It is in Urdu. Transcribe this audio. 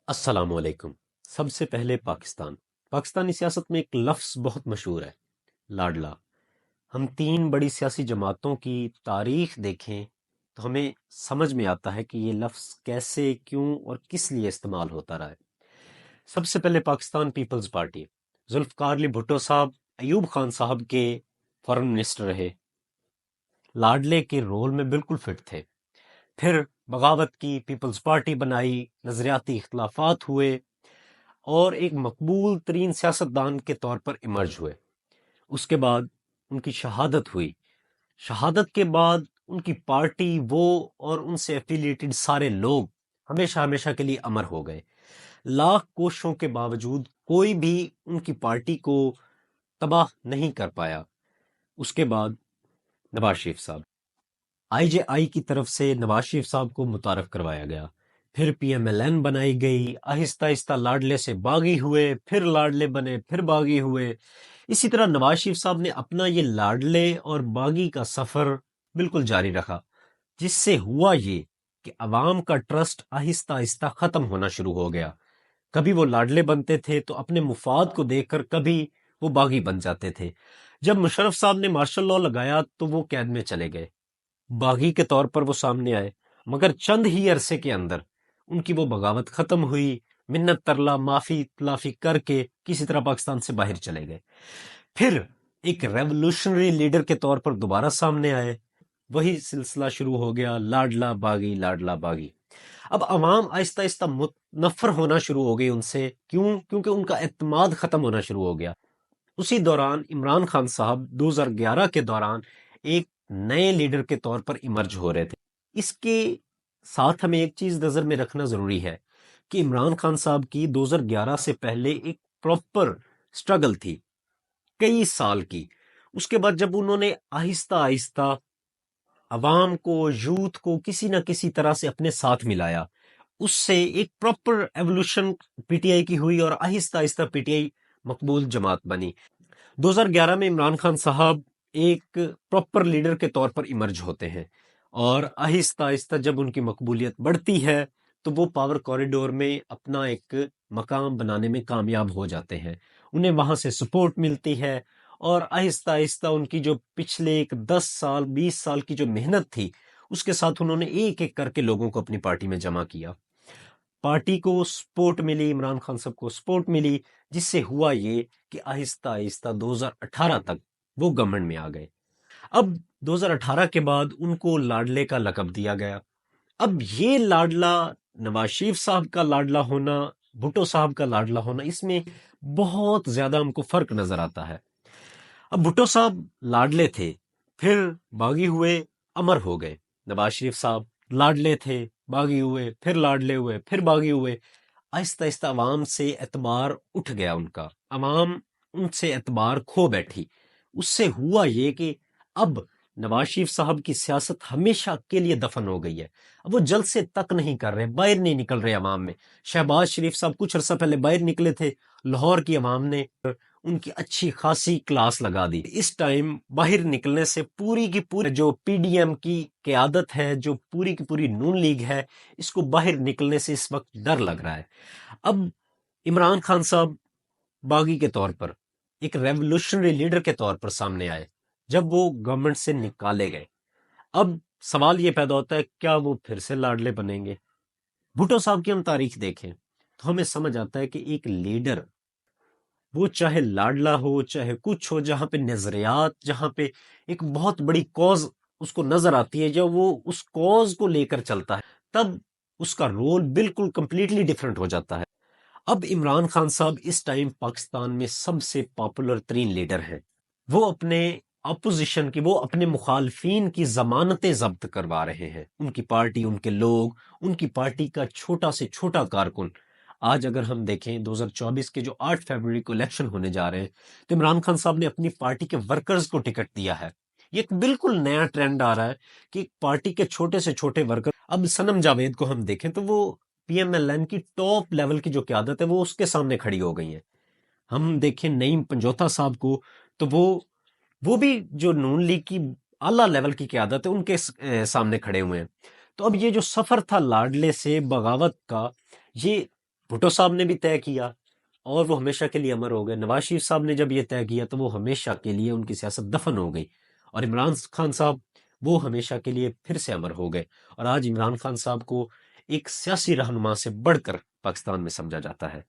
السلام علیکم۔ سب سے پہلے پاکستانی سیاست میں ایک لفظ بہت مشہور ہے، لاڈلا۔ ہم تین بڑی سیاسی جماعتوں کی تاریخ دیکھیں تو ہمیں سمجھ میں آتا ہے کہ یہ لفظ کیسے، کیوں اور کس لیے استعمال ہوتا رہا ہے۔ سب سے پہلے پاکستان پیپلز پارٹی، ذوالفقار علی بھٹو صاحب ایوب خان صاحب کے فارن منسٹر رہے، لاڈلے کے رول میں بالکل فٹ تھے۔ پھر بغاوت کی، پیپلز پارٹی بنائی، نظریاتی اختلافات ہوئے اور ایک مقبول ترین سیاستدان کے طور پر ایمرج ہوئے۔ اس کے بعد ان کی شہادت ہوئی۔ شہادت کے بعد ان کی پارٹی، وہ اور ان سے ایفیلیٹڈ سارے لوگ ہمیشہ ہمیشہ کے لیے امر ہو گئے۔ لاکھ کوششوں کے باوجود کوئی بھی ان کی پارٹی کو تباہ نہیں کر پایا۔ اس کے بعد نواز شریف صاحب، آئی جے آئی کی طرف سے نواز شریف صاحب کو متعارف کروایا گیا، پھر پی ایم ایل این بنائی گئی، آہستہ آہستہ لاڈلے سے باغی ہوئے، پھر لاڈلے بنے، پھر باغی ہوئے۔ اسی طرح نواز شریف صاحب نے اپنا یہ لاڈلے اور باغی کا سفر بالکل جاری رکھا، جس سے ہوا یہ کہ عوام کا ٹرسٹ آہستہ آہستہ ختم ہونا شروع ہو گیا۔ کبھی وہ لاڈلے بنتے تھے تو اپنے مفاد کو دیکھ کر کبھی وہ باغی بن جاتے تھے۔ جب مشرف صاحب نے مارشل لاء لگایا تو وہ قید میں چلے گئے، باغی کے طور پر وہ سامنے آئے، مگر چند ہی عرصے کے اندر ان کی وہ بغاوت ختم ہوئی، منت ترلا معافی تلافی کر کے کسی طرح پاکستان سے باہر چلے گئے۔ پھر ایک ریولوشنری لیڈر کے طور پر دوبارہ سامنے آئے، وہی سلسلہ شروع ہو گیا، لاڈلا باغی لاڈلا باغی۔ اب عوام آہستہ آہستہ متنفر ہونا شروع ہو گئی ان سے، کیونکہ ان کا اعتماد ختم ہونا شروع ہو گیا۔ اسی دوران عمران خان صاحب 2011 کے دوران ایک نئے لیڈر کے طور پر ایمرج ہو رہے تھے۔ اس کے ساتھ ہمیں ایک چیز نظر میں رکھنا ضروری ہے کہ عمران خان صاحب کی 2011 سے پہلے ایک پراپر سٹرگل تھی، کئی سال کی۔ اس کے بعد جب انہوں نے آہستہ آہستہ عوام کو، یوتھ کو کسی نہ کسی طرح سے اپنے ساتھ ملایا، اس سے ایک proper evolution P T I کی ہوئی اور آہستہ آہستہ پی ٹی آئی مقبول جماعت بنی۔ 2011 میں عمران خان صاحب ایک پراپر لیڈر کے طور پر ایمرج ہوتے ہیں، اور آہستہ آہستہ جب ان کی مقبولیت بڑھتی ہے تو وہ پاور کوریڈور میں اپنا ایک مقام بنانے میں کامیاب ہو جاتے ہیں، انہیں وہاں سے سپورٹ ملتی ہے، اور آہستہ آہستہ ان کی جو پچھلے ایک 10 سال 20 سال کی جو محنت تھی، اس کے ساتھ انہوں نے ایک ایک کر کے لوگوں کو اپنی پارٹی میں جمع کیا۔ پارٹی کو سپورٹ ملی، عمران خان صاحب کو سپورٹ ملی، جس سے ہوا یہ کہ آہستہ آہستہ 2018 تک وہ گورنمنٹ میں آ گئے۔ اب 2018 کے بعد ان کو لاڈلے کا لقب دیا گیا۔ اب یہ لاڈلا، نواز شریف صاحب کا لاڈلا ہونا، بھٹو صاحب کا لاڈلا ہونا، اس میں بہت زیادہ ہم کو فرق نظر آتا ہے۔ اب بھٹو صاحب لاڈلے تھے، پھر باغی ہوئے، امر ہو گئے۔ نواز شریف صاحب لاڈلے تھے، باغی ہوئے، پھر لاڈلے ہوئے، پھر باغی ہوئے۔ آہستہ آہستہ عوام سے اعتبار اٹھ گیا ان کا، عوام ان سے اعتبار کھو بیٹھی۔ اس سے ہوا یہ کہ اب نواز شریف صاحب کی سیاست ہمیشہ کے لیے دفن ہو گئی ہے۔ اب وہ جلسے تک نہیں کر رہے، باہر نہیں نکل رہے عوام میں۔ شہباز شریف صاحب کچھ عرصہ پہلے باہر نکلے تھے، لاہور کی عوام نے ان کی اچھی خاصی کلاس لگا دی۔ اس ٹائم باہر نکلنے سے پوری کی پوری جو پی ڈی ایم کی قیادت ہے، جو پوری کی پوری نون لیگ ہے، اس کو باہر نکلنے سے اس وقت ڈر لگ رہا ہے۔ اب عمران خان صاحب باغی کے طور پر، ایک ریولوشنری لیڈر کے طور پر سامنے آئے جب وہ گورنمنٹ سے نکالے گئے۔ اب سوال یہ پیدا ہوتا ہے، کیا وہ پھر سے لاڈلے بنیں گے؟ بھٹو صاحب کی ہم تاریخ دیکھیں تو ہمیں سمجھ آتا ہے کہ ایک لیڈر، وہ چاہے لاڈلا ہو چاہے کچھ ہو، جہاں پہ نظریات، جہاں پہ ایک بہت بڑی کوز اس کو نظر آتی ہے، جب وہ اس کوز کو لے کر چلتا ہے، تب اس کا رول بالکل کمپلیٹلی ڈیفرنٹ ہو جاتا ہے۔ اب عمران خان صاحب اس ٹائم پاکستان میں سب سے پاپولر ترین لیڈر ہیں۔ وہ اپنے اپوزیشن کی، وہ اپنے مخالفین کی ضمانتیں ضبط کروا رہے ہیں، ان کی پارٹی، ان کے لوگ، ان کی پارٹی کا چھوٹا سے چھوٹا کارکن۔ آج اگر ہم دیکھیں 2024 کے جو 8 فروری کو الیکشن ہونے جا رہے ہیں، تو عمران خان صاحب نے اپنی پارٹی کے ورکرز کو ٹکٹ دیا ہے۔ یہ ایک بالکل نیا ٹرینڈ آ رہا ہے کہ پارٹی کے چھوٹے سے چھوٹے ورکر، اب صنم جاوید کو ہم دیکھیں تو وہ پی ایم ایل این کی ٹاپ لیول کی جو قیادت ہے، وہ اس کے سامنے کھڑی ہو گئی ہیں۔ ہم دیکھیں نعیم پنجوتا صاحب کو، تو وہ بھی جو نون لیگ کی اعلیٰ لیول کی قیادت ہے، ان کے سامنے کھڑے ہوئے ہیں۔ تو اب یہ جو سفر تھا لاڈلے سے بغاوت کا، یہ بھٹو صاحب نے بھی طے کیا اور وہ ہمیشہ کے لیے امر ہو گئے. نواز شریف صاحب نے جب یہ طے کیا تو وہ ہمیشہ کے لیے ان کی سیاست دفن ہو گئی. اور عمران خان صاحب وہ ہمیشہ کے لیے پھر سے امر ہو گئے. اور آج عمران خان صاحب کو ایک سیاسی رہنما سے بڑھ کر پاکستان میں سمجھا جاتا ہے.